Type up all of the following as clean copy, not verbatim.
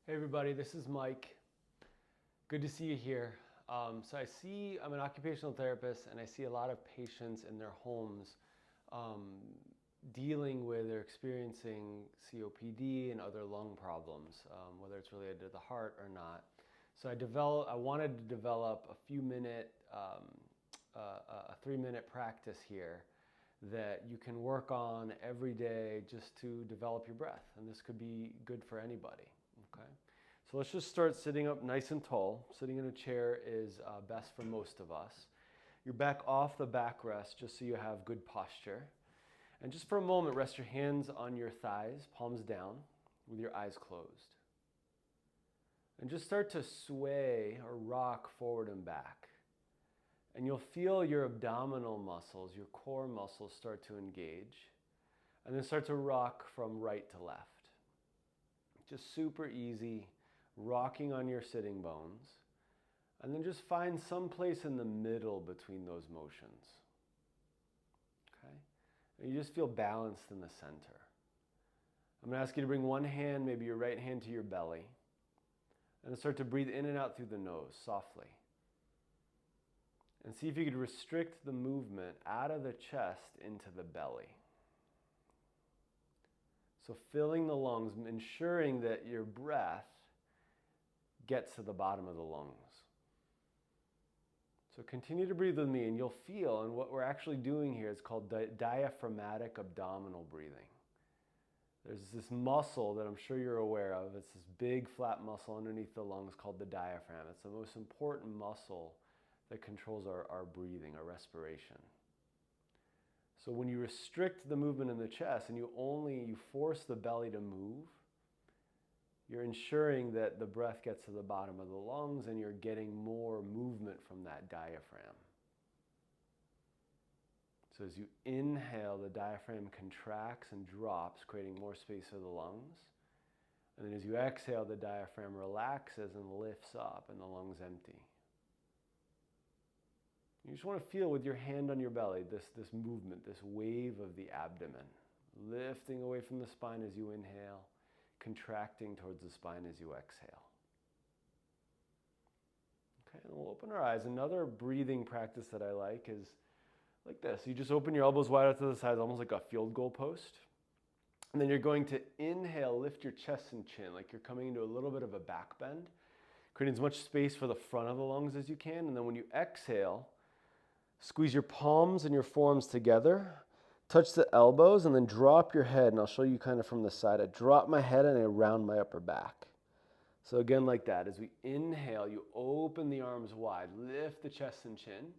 Hey everybody, this is Mike. Good to see you here. I'm an occupational therapist and I see a lot of patients in their homes dealing with or experiencing COPD and other lung problems, whether it's related to the heart or not. So I wanted to develop a 3-minute practice here that you can work on every day just to develop your breath. And this could be good for anybody, okay? So let's just start sitting up nice and tall. Sitting in a chair is best for most of us. Your back off the backrest just so you have good posture. And just for a moment, rest your hands on your thighs, palms down, with your eyes closed. And just start to sway or rock forward and back. And you'll feel your abdominal muscles, your core muscles start to engage. And then start to rock from right to left. Just super easy, rocking on your sitting bones. And then just find some place in the middle between those motions. Okay? And you just feel balanced in the center. I'm going to ask you to bring one hand, maybe your right hand, to your belly. And then start to breathe in and out through the nose, softly. And see if you could restrict the movement out of the chest into the belly. So filling the lungs, ensuring that your breath gets to the bottom of the lungs. So continue to breathe with me and you'll feel, and what we're actually doing here is called diaphragmatic abdominal breathing. There's this muscle that I'm sure you're aware of. It's this big flat muscle underneath the lungs called the diaphragm. It's the most important muscle that controls our breathing, our respiration. So when you restrict the movement in the chest and you force the belly to move, you're ensuring that the breath gets to the bottom of the lungs and you're getting more movement from that diaphragm. So as you inhale, the diaphragm contracts and drops, creating more space for the lungs. And then as you exhale, the diaphragm relaxes and lifts up and the lungs empty. You just want to feel with your hand on your belly this movement, this wave of the abdomen, lifting away from the spine as you inhale, contracting towards the spine as you exhale. Okay, and we'll open our eyes. Another breathing practice that I like is like this. You just open your elbows wide out to the sides, almost like a field goal post. And then you're going to inhale, lift your chest and chin, like you're coming into a little bit of a back bend, creating as much space for the front of the lungs as you can. And then when you exhale, squeeze your palms and your forearms together, touch the elbows, and then drop your head. And I'll show you kind of from the side. I drop my head and I round my upper back. So again, like that. As we inhale, you open the arms wide, lift the chest and chin.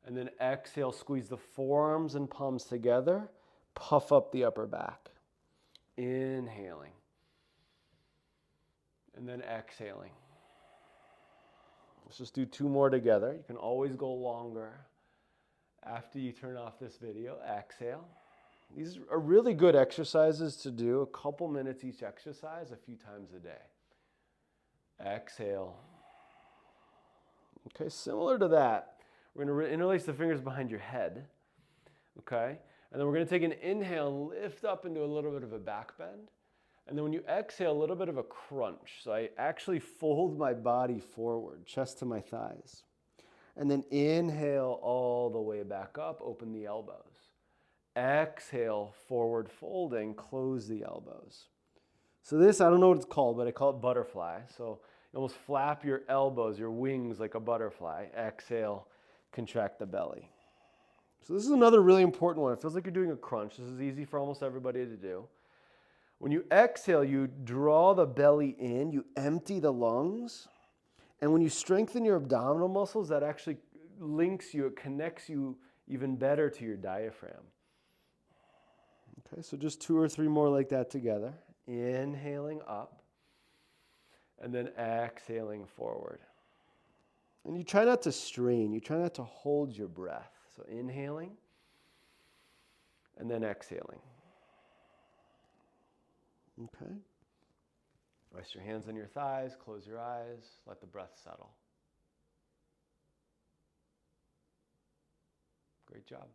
And then exhale, squeeze the forearms and palms together, puff up the upper back. Inhaling. And then exhaling. Let's just do 2 more together. You can always go longer after you turn off this video. Exhale. These are really good exercises to do, a couple minutes each exercise, a few times a day. Exhale. Okay, similar to that, we're going to interlace the fingers behind your head, okay? And then we're going to take an inhale and lift up into a little bit of a back bend. And then when you exhale, a little bit of a crunch. So I actually fold my body forward, chest to my thighs. And then inhale all the way back up, open the elbows. Exhale, forward folding, close the elbows. So this, I don't know what it's called, but I call it butterfly. So you almost flap your elbows, your wings like a butterfly. Exhale, contract the belly. So this is another really important one. It feels like you're doing a crunch. This is easy for almost everybody to do. When you exhale, you draw the belly in, you empty the lungs. And when you strengthen your abdominal muscles, that actually links you, it connects you even better to your diaphragm. Okay, so just 2 or 3 more like that together. Inhaling up, and then exhaling forward. And you try not to strain, you try not to hold your breath. So inhaling, and then exhaling. Okay. Rest your hands on your thighs, close your eyes, let the breath settle. Great job.